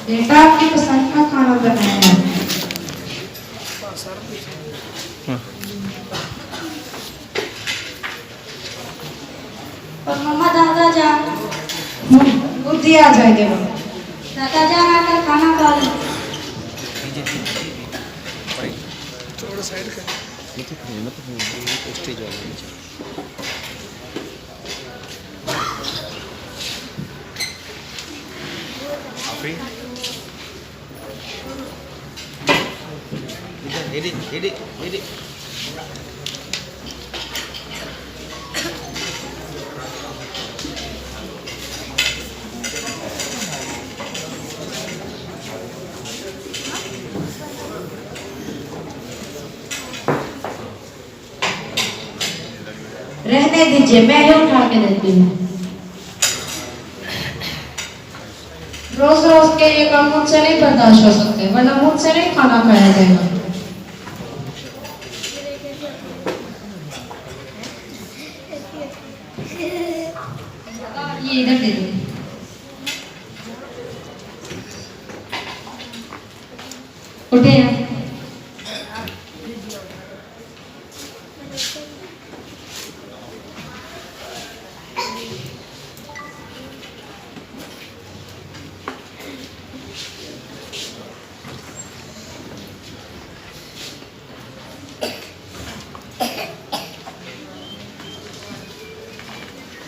बेटा आपकी पसंद का खाना बनाया है। और मम्मा दादा जान बुद्धि आ जाएगी। दादा जान आकर खाना खा लो। थोड़ा साइड कर स्टेज वाले नीचे रहने दीजिए, मैं ही उठा के देती हूँ। रोज रोज के ये काम मुझसे नहीं बर्दाश्त हो सकते, वरना मुझसे नहीं खाना खाया जाएगा। ये इधर दे दो। उठे हैं।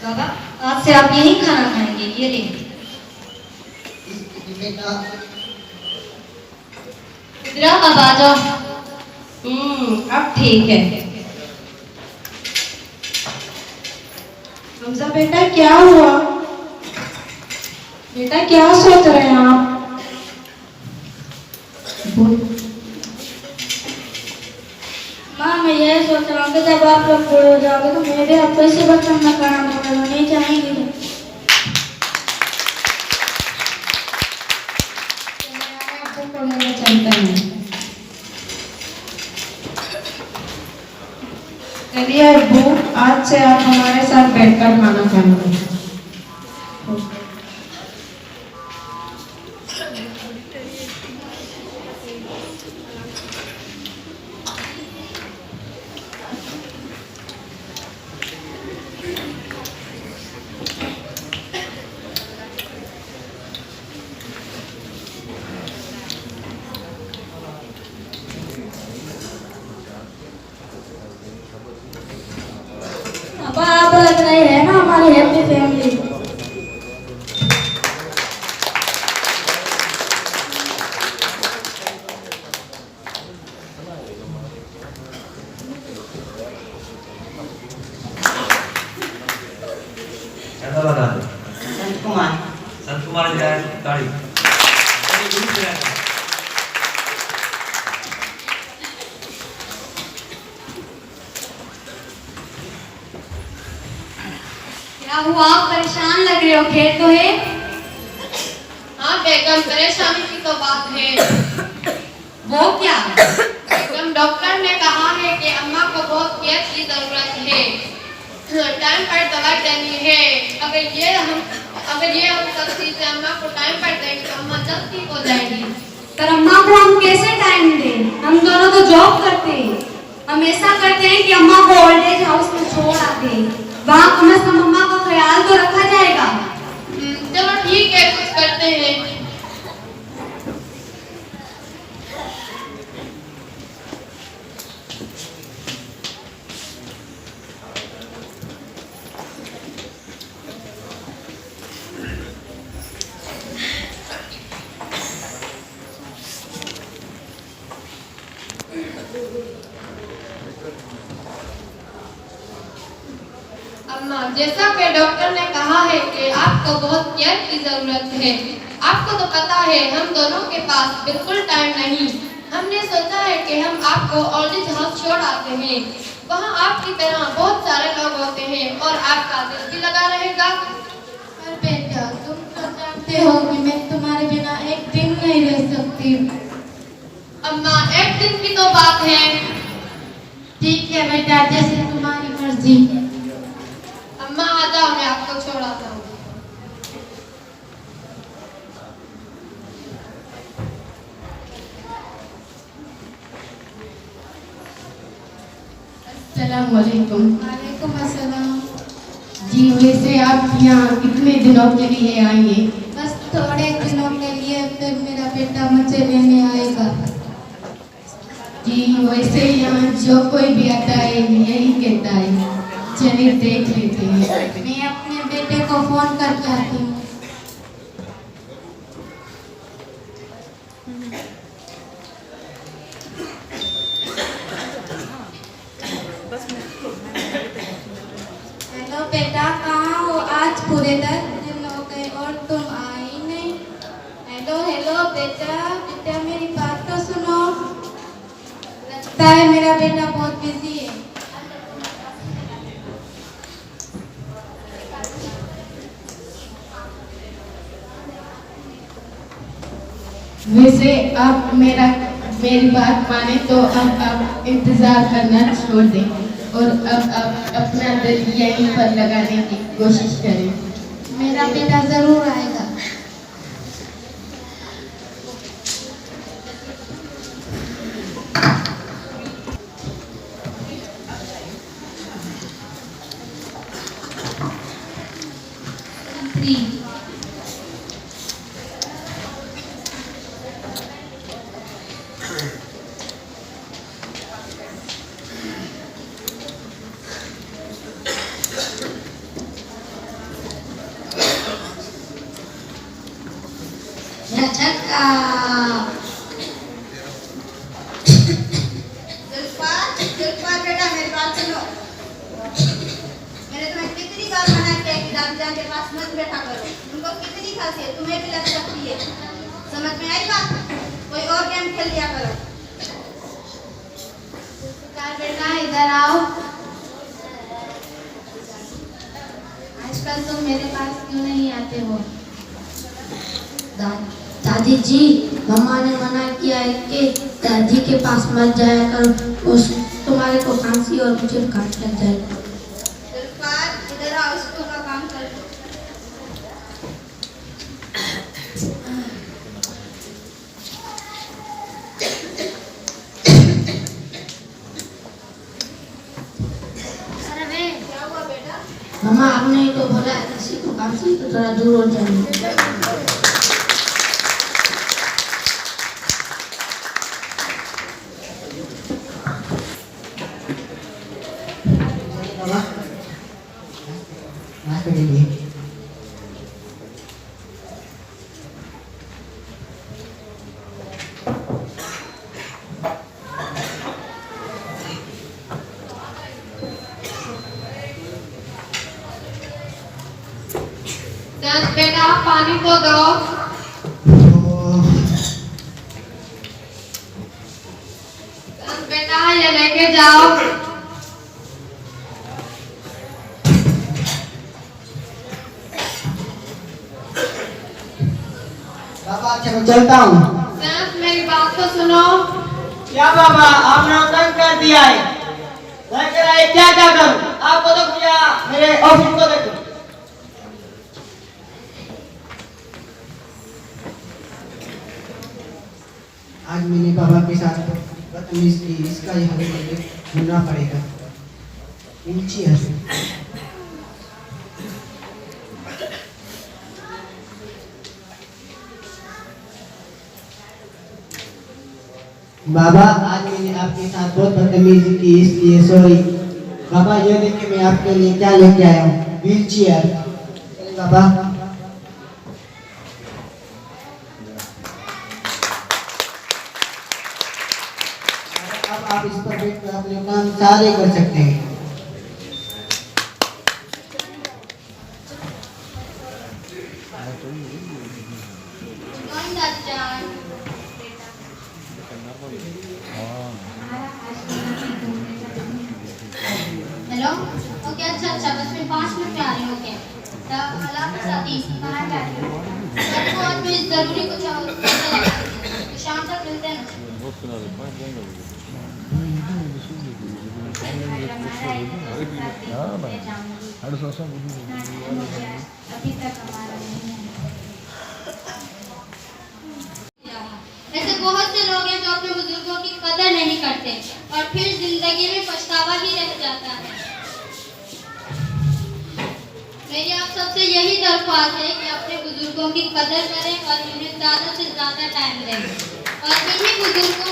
बाबा आज से आप यही खाना खाएंगे। ये ले बेटा इधर अब आ जाओ। अब ठीक है। हमजा बेटा क्या हुआ? बेटा क्या सोच रहे हैं आप? माँ मैं यही सोच रहा हूँ कि जब आप लोग बड़े हो जाओगे तो मैं भी आपको इसी बर्तन में खाना बनाना नहीं चाहेंगी। चलता है। चलिए अब्बू, आज से आप हमारे साथ बैठकर खाना खाएंगे। अब आप लग रहे हैं ना हमारी हैप्पी फैमिली। कैसा लगा? संत कुमार संत कुमार जय ताड़ी। क्या हुआ आप परेशान लग रहे हो? खेल तो है। हाँ बेगम परेशानी की तो बात है। वो क्या? बेगम डॉक्टर ने कहा है कि अम्मा को बहुत केयर की जरूरत है। टाइम पर दवाई देनी है। अगर ये हम सब चीजें अम्मा को टाइम पर देंगे तो अम्मा जल्द ठीक हो जाएगी। पर अम्मा को हम कैसे टाइम दें? हम दोनों तो जॉब करते हैं। हम ऐसा करते हैं कि अम्मा को ओल्ड एज हाउस में छोड़ आते हैं। वहाँ कम से कम अम्मा का ख्याल तो रखा जाएगा। चलो ठीक है कुछ करते हैं। अम्मा जैसा कि डॉक्टर ने कहा है कि आपको बहुत केयर की जरूरत है। आपको तो पता है हम दोनों के पास बिल्कुल टाइम नहीं। हमने सोचा है कि हम आपको ओल्ड एज हाउस छोड़ आते हैं। वहाँ आपकी तरह बहुत सारे लोग होते हैं और आपका दिल भी लगा रहेगा। पर बेटा तुम तो जानते हो कि मैं तुम्हारे बिना एक दिन नहीं रह सकती। अम्मा एक दिन की तो बात है। ठीक है बेटा, जैसे तुम्हारी मर्जी। जी। अम्मा आ जाओ, मैं आपको छोड़ाता हूँ। अस्सलाम वालेकुम। वालेकुम अस्सलाम। जी, वैसे आप यहाँ कितने दिनों के लिए आएंगे? बस थोड़े दिनों के लिए, फिर मेरा बेटा मुझे लेने आएगा। जी, वैसे यहाँ जो कोई भी आता है यही कहता है, चलिए देख लेते हैं। मैं अपने बेटे को फोन करके आती हूँ। हेलो बेटा, कहाँ हो? आज पूरे 10 दिन हो गए और तुम आए ही नहीं। हेलो हेलो बेटा, बेटा मेरी बात तो सुनो। लगता है मेरा बेटा बहुत बिजी है। वैसे आप मेरी बात माने तो अब आप इंतज़ार करना छोड़ दें और अब आप अपना दिल यहीं पर लगाने की कोशिश करें। मेरा बेटा जरूर आएगा। झटका। जुल्फा बेटा, मेरी बात सुनो। मैंने तुम्हें कितनी बार मना किया कि रमजान के पास मत बैठा करो। उनको कितनी खासियत तुम्हें भी लग सकती है। समझ में आई बात? कोई और गेम खेल लिया करो। बेटा इधर आओ। आजकल तुम मेरे पास क्यों नहीं आते हो? दादी जी, मम्मा ने मना किया है कि दादी के पास मत जाया करो, उस तुम्हारे को खांसी और मुझे बुखार लग जाएगा। जुल्फा, इधर आओ, स्कूल का काम कर लो। क्या हुआ बेटा? मम्मा, आपने तो बोला है किसी को खांसी तो थोड़ा दूर हो जाए। बेटा पानी तो दो। बेटा ये लेके जाओ। बाबा अच्छा मैं चलता हूँ। मेरी बात तो सुनो। क्या बाबा, आपने तंग कर दिया है। मैं कह रहा है क्या क्या करूँ? आपको तो पूछा, मेरे ऑफिस को देखो। आज मैंने बाबा के साथ बदतमीज की, इसका ही हमें मुझे ढूंढना पड़ेगा। ऊंची हंसी। बाबा, आज मैंने आपके साथ बहुत बदतमीजी की, इसलिए सॉरी। बाबा, ये देखिए मैं आपके लिए क्या लेके आया हूँ, व्हील चेयर। बाबा, अब आप इस पर बैठ कर अपने काम सारे कर सकते हैं। हेलो, ओके, अच्छा बस मैं 5 मिनट में आ रही हूँ। ओके, कहाँ बैठे हो? आपको आज मैं जरूरी कुछ तो शाम तक मिलते हैं ना। हमारा इधर मैं जाऊंगी। नाटक हो गया, अभी तक हमारा नहीं है। ऐसे बहुत से लोग हैं जो अपने बुजुर्गों की कदर नहीं करते और फिर जिंदगी में पछतावा ही रह जाता है। मेरी आप सबसे यही दरख्वास्त है कि अपने बुजुर्गों की कदर करें और उन्हें ज़्यादा से ज़्यादा टाइम दें और इन्हीं बुजुर्गों